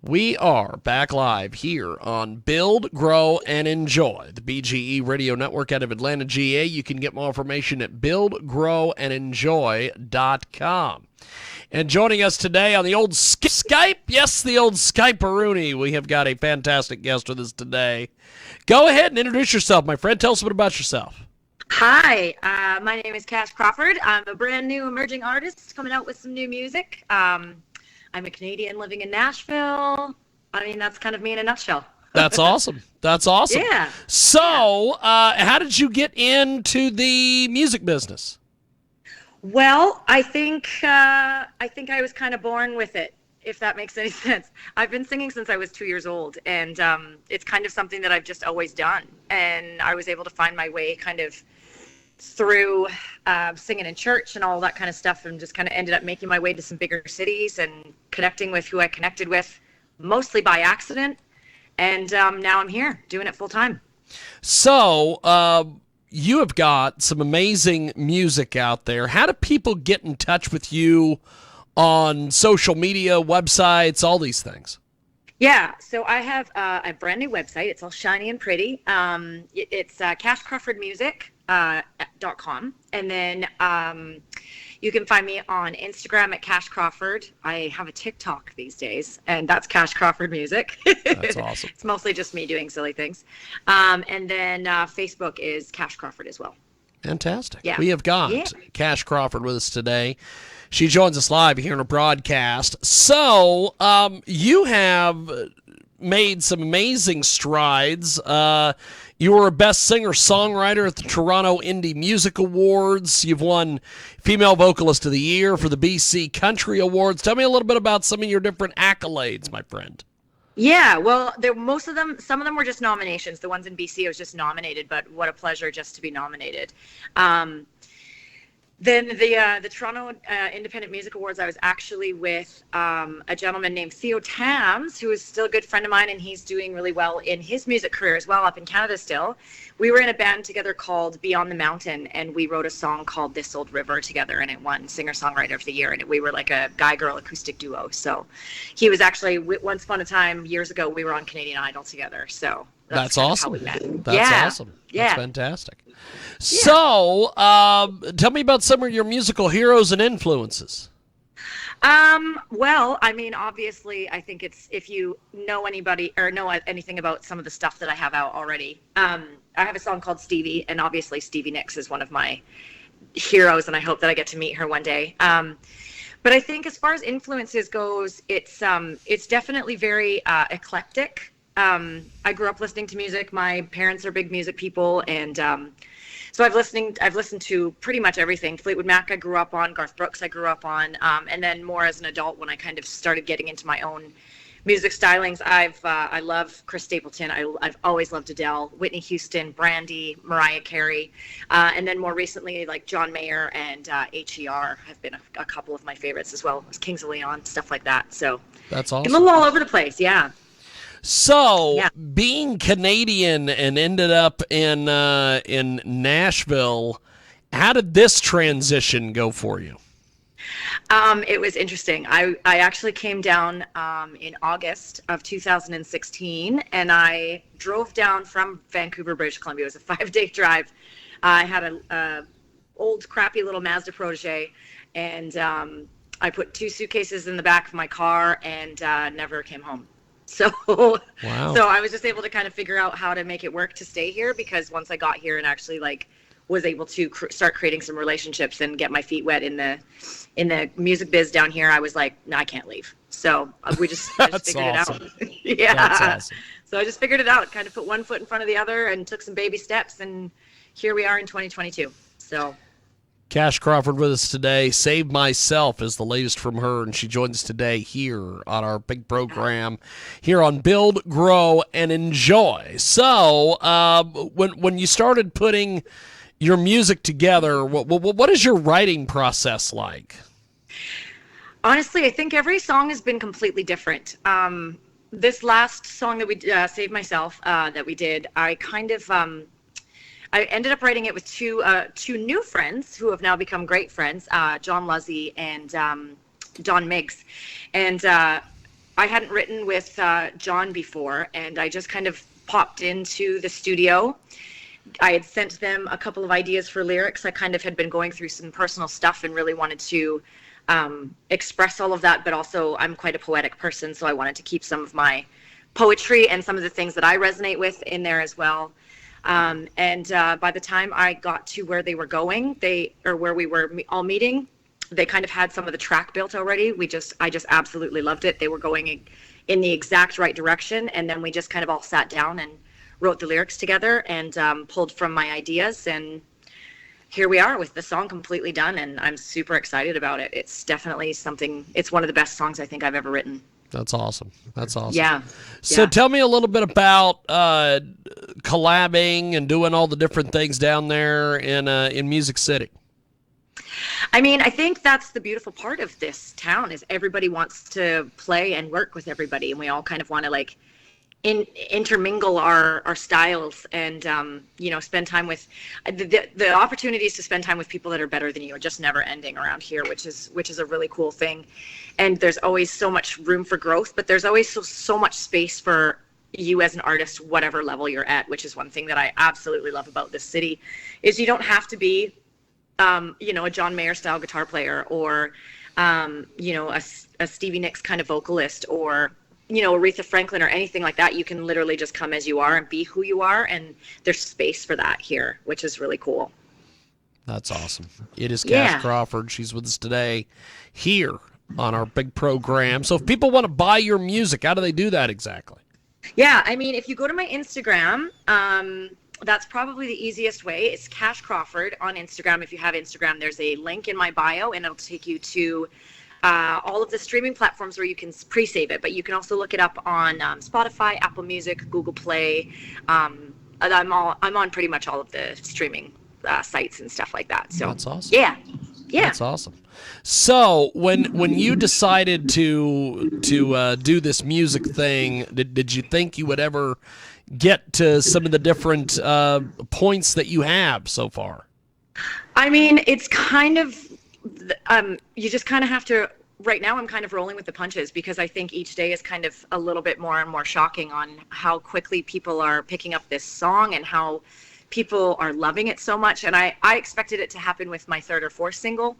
We are back live here on Build, Grow, and Enjoy, the BGE Radio Network out of Atlanta, GA. You can get more information at buildgrowandenjoy.com. And joining us today on the old Skype, yes, the old Skype-a-rooney, we have got a fantastic guest with us today. Go ahead and introduce yourself, my friend. Tell us a bit about yourself. Hi, my name is Cash Crawford. I'm a brand new emerging artist coming out with some new music. I'm a Canadian living in Nashville. I mean, that's kind of me in a nutshell. That's awesome. That's awesome. Yeah. So, how did you get into the music business? Well, I think I was kind of born with it, if that makes any sense. I've been singing since I was 2 years old, and it's kind of something that I've just always done. And I was able to find my way kind of through singing in church and all that kind of stuff, and just kind of ended up making my way to some bigger cities and connecting with who I connected with, mostly by accident. And now I'm here doing it full time. So you have got some amazing music out there. How do people get in touch with you on social media, websites, all these things? Yeah, so I have a brand new website. It's all shiny and pretty. It's cashcrawfordmusic.com. And then you can find me on Instagram at Cash Crawford. I have a TikTok these days, and that's Cash Crawford Music. That's awesome. It's mostly just me doing silly things. And then Facebook is Cash Crawford as well. Fantastic. Yeah. We have got Cash Crawford with us today. She joins us live here in a broadcast. So, you have made some amazing strides. You were a best singer-songwriter at the Toronto Indie Music Awards. You've won Female Vocalist of the Year for the BC Country Awards. Tell me a little bit about some of your different accolades, my friend. Yeah, well, some of them were just nominations. The ones in BC, I was just nominated, but what a pleasure just to be nominated. Then the Toronto Independent Music Awards, I was actually with a gentleman named Theo Tams, who is still a good friend of mine, and he's doing really well in his music career as well up in Canada still. We were in a band together called Beyond the Mountain, and we wrote a song called This Old River together, and it won Singer-Songwriter of the Year, and we were like a guy-girl acoustic duo. So he was actually, once upon a time, years ago, we were on Canadian Idol together. So that's awesome. How we met. That's awesome. That's fantastic. So, tell me about some of your musical heroes and influences. Well, I mean, obviously, I think it's, if you know anybody or know anything about some of the stuff that I have out already, I have a song called Stevie, and obviously Stevie Nicks is one of my heroes, and I hope that I get to meet her one day. But I think as far as influences goes, it's definitely very eclectic. I grew up listening to music. My parents are big music people, and so I've listened to pretty much everything. Fleetwood Mac I grew up on, Garth Brooks I grew up on, and then more as an adult when I kind of started getting into my own music stylings. I love Chris Stapleton. I've always loved Adele, Whitney Houston, Brandy, Mariah Carey, and then more recently like John Mayer and HER have been a couple of my favorites as well. Kings of Leon, stuff like that. So that's awesome. A little all over the place, yeah. So, being Canadian and ended up in Nashville, how did this transition go for you? It was interesting. I actually came down in August of 2016, and I drove down from Vancouver, British Columbia. It was a 5-day drive. I had a old crappy little Mazda Protege, and I put 2 suitcases in the back of my car and never came home. So, wow. So I was just able to kind of figure out how to make it work to stay here, because once I got here and actually like was able to start creating some relationships and get my feet wet in the music biz down here, I was like, no, I can't leave. So I just figured it out. Yeah. That's awesome. So I just figured it out, kind of put one foot in front of the other and took some baby steps, and here we are in 2022. So. Cash Crawford with us today. Save Myself is the latest from her, and she joins us today here on our big program here on Build, Grow, and Enjoy. So, when you started putting your music together, what is your writing process like? Honestly, I think every song has been completely different. This last song that we Save Myself that we did, I kind of I ended up writing it with two new friends who have now become great friends, John Luzzy and Don Miggs. And I I hadn't written with John before, and I just kind of popped into the studio. I had sent them a couple of ideas for lyrics. I kind of had been going through some personal stuff and really wanted to express all of that, but also I'm quite a poetic person, so I wanted to keep some of my poetry and some of the things that I resonate with in there as well. And by the time I got to where they were going, where we were all meeting, they kind of had some of the track built already. I just absolutely loved it. They were going in the exact right direction, and then we just kind of all sat down and wrote the lyrics together and pulled from my ideas, and here we are with the song completely done, and I'm super excited about it. It's definitely it's one of the best songs I think I've ever written. That's awesome. That's awesome. Yeah. So tell me a little bit about collabing and doing all the different things down there in Music City. I mean, I think that's the beautiful part of this town is everybody wants to play and work with everybody, and we all kind of want to like intermingle our styles and spend time with the opportunities to spend time with people that are better than you are just never ending around here, which is a really cool thing. And there's always so much room for growth, but there's always so much space for you as an artist, whatever level you're at, which is one thing that I absolutely love about this city, is you don't have to be a John Mayer style guitar player or a Stevie Nicks kind of vocalist or Aretha Franklin or anything like that. You can literally just come as you are and be who you are, and there's space for that here, which is really cool. That's awesome. It is Cash Crawford. She's with us today here on our big program. So if people want to buy your music, how do they do that exactly? Yeah, I mean, if you go to my Instagram, that's probably the easiest way. It's Cash Crawford on Instagram. If you have Instagram, there's a link in my bio, and it'll take you to all of the streaming platforms where you can pre-save it, but you can also look it up on Spotify, Apple Music, Google Play. I'm on pretty much all of the streaming sites and stuff like that. So that's awesome. Yeah. That's awesome. So when you decided to do this music thing, did you think you would ever get to some of the different points that you have so far? I mean, it's kind of you just kind of have to. Right now I'm kind of rolling with the punches because I think each day is kind of a little bit more and more shocking on how quickly people are picking up this song and how people are loving it so much. And I expected it to happen with my third or fourth single,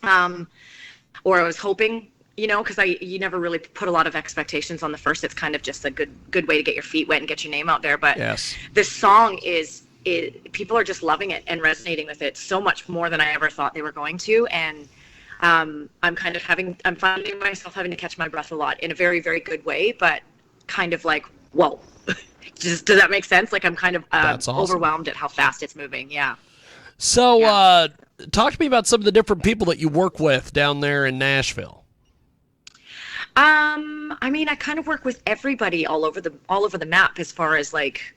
or I was hoping, because you never really put a lot of expectations on the first. It's kind of just a good way to get your feet wet and get your name out there. But yes, this song people are just loving it and resonating with it so much more than I ever thought they were going to. And I'm finding myself having to catch my breath a lot in a very, very good way, but kind of like, whoa. Does that make sense? Like I'm kind of awesome. Overwhelmed at how fast it's moving. Yeah. So talk to me about some of the different people that you work with down there in Nashville. I mean, I kind of work with everybody all over the map as far as like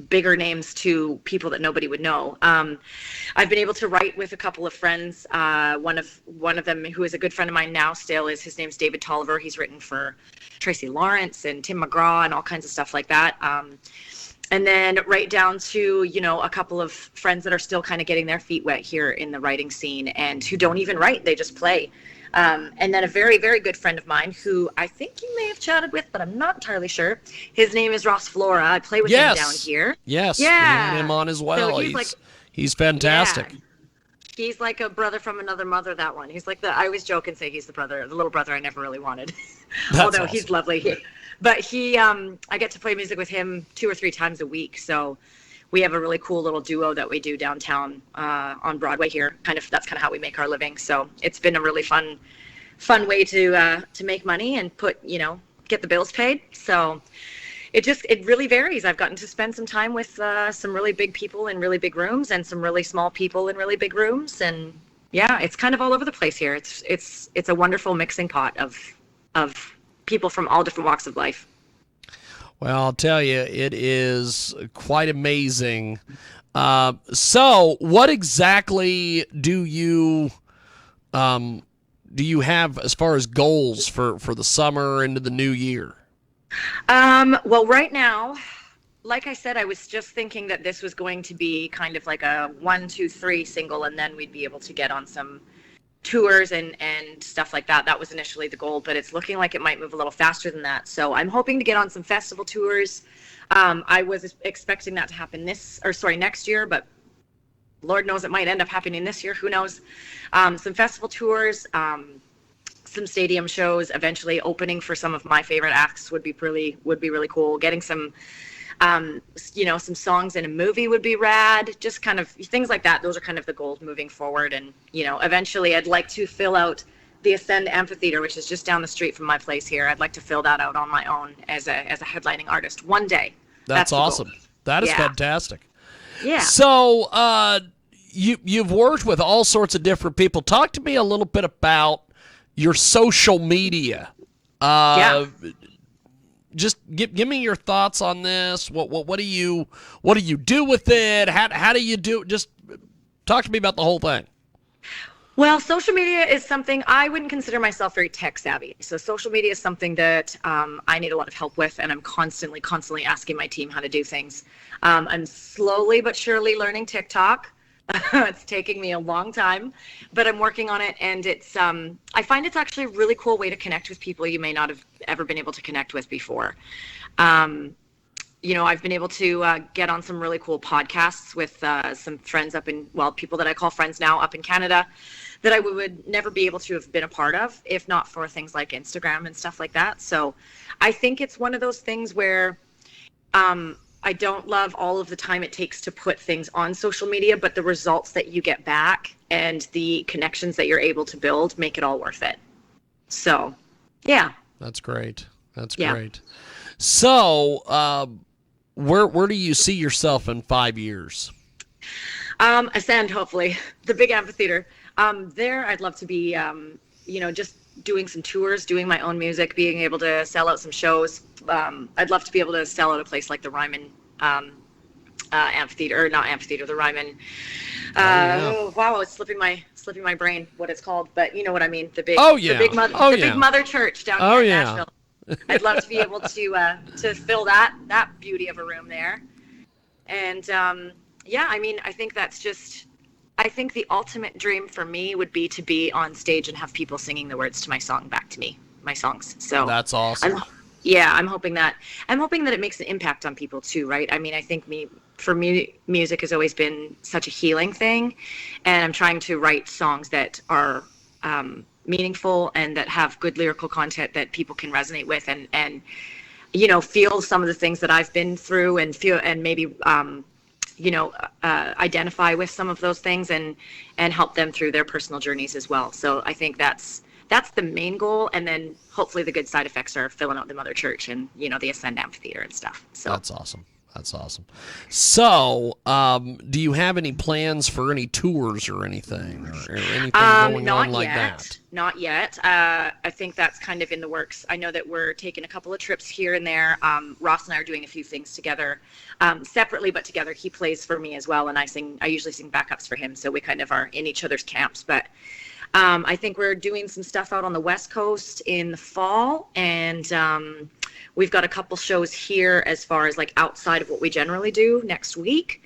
bigger names to people that nobody would know. I've been able to write with a couple of friends. One of them, who is a good friend of mine now still, his name's David Tolliver. He's written for Tracy Lawrence and Tim McGraw and all kinds of stuff like that. And then right down to, a couple of friends that are still kind of getting their feet wet here in the writing scene and who don't even write, they just play. And then a very, very good friend of mine who I think you may have chatted with, but I'm not entirely sure. His name is Ross Flora. I play with him down here. Yes. Yeah. We had him on as well. So he's fantastic. Yeah. He's like a brother from another mother, that one. He's like I always joke and say he's the little brother I never really wanted. Although awesome. He's lovely. But I get to play music with him 2 or 3 times a week. So we have a really cool little duo that we do downtown on Broadway here. That's kind of how we make our living. So it's been a really fun way to make money and get the bills paid. So it really varies. I've gotten to spend some time with some really big people in really big rooms and some really small people in really big rooms. And yeah, it's kind of all over the place here. It's a wonderful mixing pot of people from all different walks of life. Well, I'll tell you, it is quite amazing. So what exactly do you have as far as goals for the summer into the new year? Well, right now, like I said, I was just thinking that this was going to be kind of like a 1, 2, 3 single, and then we'd be able to get on some tours and stuff like that. That was initially the goal, but it's looking like it might move a little faster than that. So I'm hoping to get on some festival tours. I was expecting that to happen next year, but Lord knows it might end up happening this year. Who knows? Some festival tours, some stadium shows, eventually opening for some of my favorite acts would be really cool. Getting some some songs in a movie would be rad. Just kind of things like that. Those are kind of the goals moving forward. And, eventually I'd like to fill out the Ascend Amphitheater, which is just down the street from my place here. I'd like to fill that out on my own as a headlining artist one day. That's awesome. That is fantastic. Yeah. So, you've worked with all sorts of different people. Talk to me a little bit about your social media. Just give me your thoughts on this. What do you do with it? How do you do it? Just talk to me about the whole thing. Well, social media is something I wouldn't consider myself very tech savvy. So social media is something that I need a lot of help with, and I'm constantly asking my team how to do things. I'm slowly but surely learning TikTok. It's taking me a long time, but I'm working on it, and it's I find it's actually a really cool way to connect with people you may not have ever been able to connect with before. I've been able to get on some really cool podcasts with some friends people that I call friends now up in Canada that I would never be able to have been a part of if not for things like Instagram and stuff like that. So I think it's one of those things where I don't love all of the time it takes to put things on social media, but the results that you get back and the connections that you're able to build make it all worth it. So, yeah. That's great. Great. So, where do you see yourself in 5 years? Ascend, hopefully. The big amphitheater. There, I'd love to be, just doing some tours, doing my own music, being able to sell out some shows. I'd love to be able to sell out a place like the Ryman amphitheater, or not amphitheater, the Ryman. Wow, it's slipping my brain what it's called, but you know what I mean. The big mother church down here in Nashville. I'd love to be able to fill that beauty of a room there. And I think the ultimate dream for me would be to be on stage and have people singing the words to my song back to me, my songs. So that's awesome. I'm hoping that it makes an impact on people too, right? I mean, I think music has always been such a healing thing, and I'm trying to write songs that are meaningful and that have good lyrical content that people can resonate with and feel some of the things that I've been through and feel and maybe identify with some of those things and help them through their personal journeys as well. So I think that's the main goal. And then hopefully the good side effects are filling out the mother church and, the Ascend Amphitheater and stuff. So that's awesome. So, do you have any plans for any tours or anything or anything going on like that? Not yet. I think that's kind of in the works. I know that we're taking a couple of trips here and there. Ross and I are doing a few things together, separately, but together. He plays for me as well, and I usually sing backups for him, so we kind of are in each other's camps. But I think we're doing some stuff out on the West Coast in the fall, and we've got a couple shows here as far as like outside of what we generally do next week.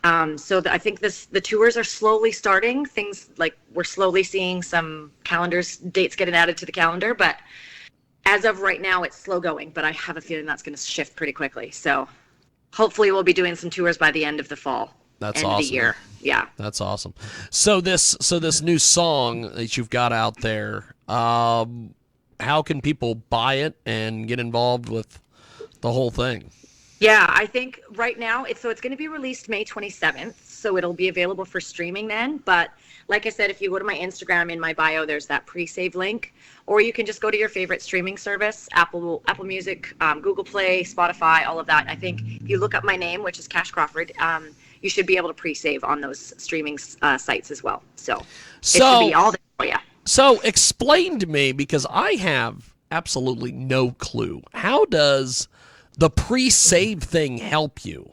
I think the tours are slowly starting. Things like we're slowly seeing some dates getting added to the calendar, but as of right now, it's slow going, but I have a feeling that's going to shift pretty quickly. So hopefully we'll be doing some tours by the end of the fall. That's end awesome. Of the year. Yeah. That's awesome. So this new song that you've got out there, how can people buy it and get involved with the whole thing? Yeah, I think right now it's going to be released May 27th, so it'll be available for streaming then. But like I said, if you go to my Instagram, in my bio, there's that pre-save link, or you can just go to your favorite streaming service, Apple Music, Google Play, Spotify, all of that. I think if you look up my name, which is Cash Crawford, you should be able to pre-save on those streaming sites as well. So it should be all there for you. So explain to me, because I have absolutely no clue. How does the pre-save thing help you?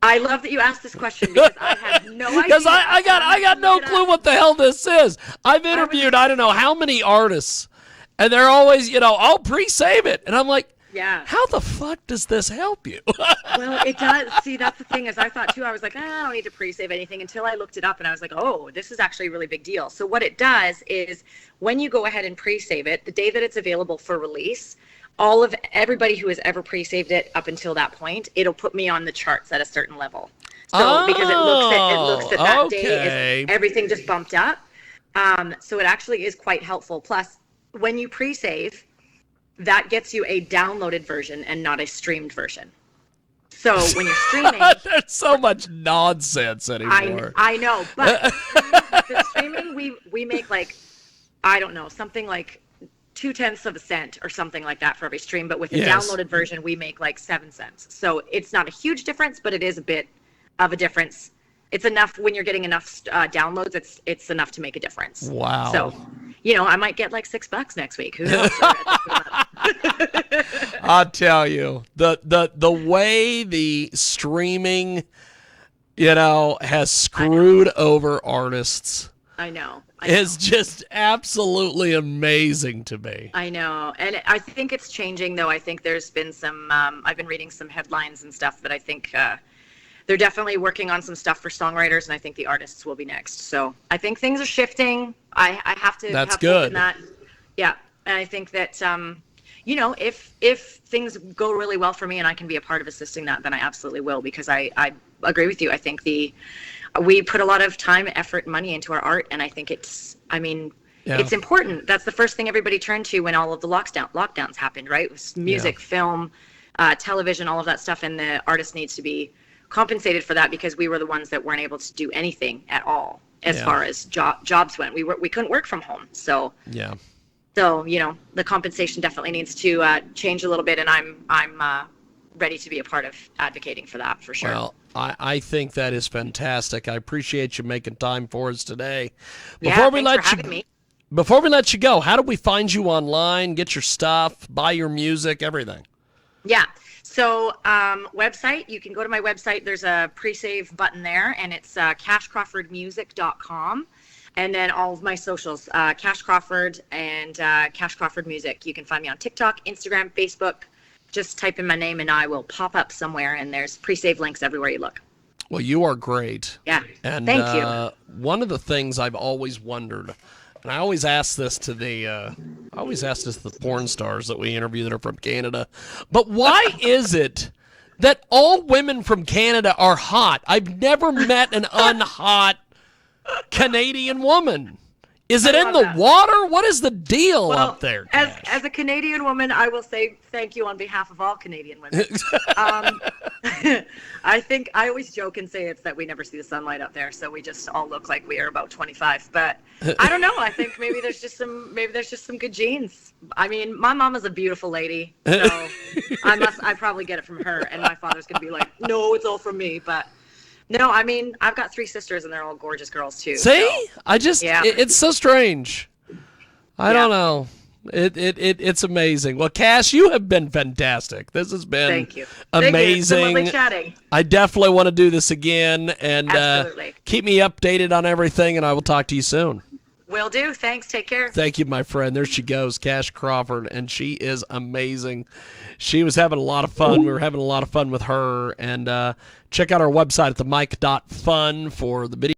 I love that you asked this question because I have no idea. Because I got no clue what the hell this is. I've interviewed I don't know how many artists, and they're always, I'll pre-save it. And I'm like, Yeah. How the fuck does this help you? Well, it does. See, that's the thing is I thought too, I was like, I don't need to pre-save anything until I looked it up and I was like, oh, this is actually a really big deal. So what it does is when you go ahead and pre-save it, the day that it's available for release, everybody who has ever pre-saved it up until that point, it'll put me on the charts at a certain level. So because it looks at that day, everything just bumped up. So it actually is quite helpful. Plus, when you pre-save, that gets you a downloaded version and not a streamed version. So when you're streaming, there's so much nonsense anymore. I know, but the streaming we make like, I don't know, something like 0.2 of a cent or something like that for every stream. But with the downloaded version, we make like 7 cents. So it's not a huge difference, but it is a bit of a difference. It's enough when you're getting enough downloads. It's enough to make a difference. Wow. So, I might get like $6 next week. Who knows? I'll tell you, the way the streaming, has screwed over artists. I know. Is just absolutely amazing to me. I know. And I think it's changing, though. I think there's been some, I've been reading some headlines and stuff, but I think they're definitely working on some stuff for songwriters, and I think the artists will be next. So I think things are shifting. I have to. That's have good. That. Yeah, and I think that if things go really well for me and I can be a part of assisting that, then I absolutely will, because I agree with you. I think we put a lot of time, effort, and money into our art, and I think it's important. That's the first thing everybody turned to when all of the lockdowns happened, right? It was music, film, television, all of that stuff, and the artist needs to be compensated for that, because we were the ones that weren't able to do anything at all as far as jobs went. We couldn't work from home. So the compensation definitely needs to change a little bit, and I'm ready to be a part of advocating for that, for sure. Well, I think that is fantastic. I appreciate you making time for us today. Thanks for having me. Before we let you go, how do we find you online, get your stuff, buy your music, everything? Yeah. So website, you can go to my website. There's a pre-save button there, and it's cashcrawfordmusic.com. And then all of my socials, Cash Crawford and Cash Crawford Music. You can find me on TikTok, Instagram, Facebook. Just type in my name and I will pop up somewhere, and there's pre-save links everywhere you look. Well, you are great. Yeah, and thank you. One of the things I've always wondered, and I always ask this to the porn stars that we interview that are from Canada, but why is it that all women from Canada are hot? I've never met an unhot Canadian woman. Is it in the water? What is the deal up there? As a Canadian woman, I will say thank you on behalf of all Canadian women. I think I always joke and say it's that we never see the sunlight up there, so we just all look like we are about 25. But I don't know. I think maybe there's just some good genes. I mean, my mom is a beautiful lady, so I probably get it from her, and my father's gonna be like, no, it's all from me, but. No, I mean, I've got 3 sisters, and they're all gorgeous girls, too. See? So. It's so strange. I don't know. It's amazing. Well, Cass, you have been fantastic. This has been Thank you. Amazing. Thank you. It's been lovely chatting. I definitely want to do this again, and keep me updated on everything, and I will talk to you soon. Will do. Thanks. Take care. Thank you, my friend. There she goes, Cash Crawford, and she is amazing. She was having a lot of fun. We were having a lot of fun with her, and check out our website at themic.fun for the video.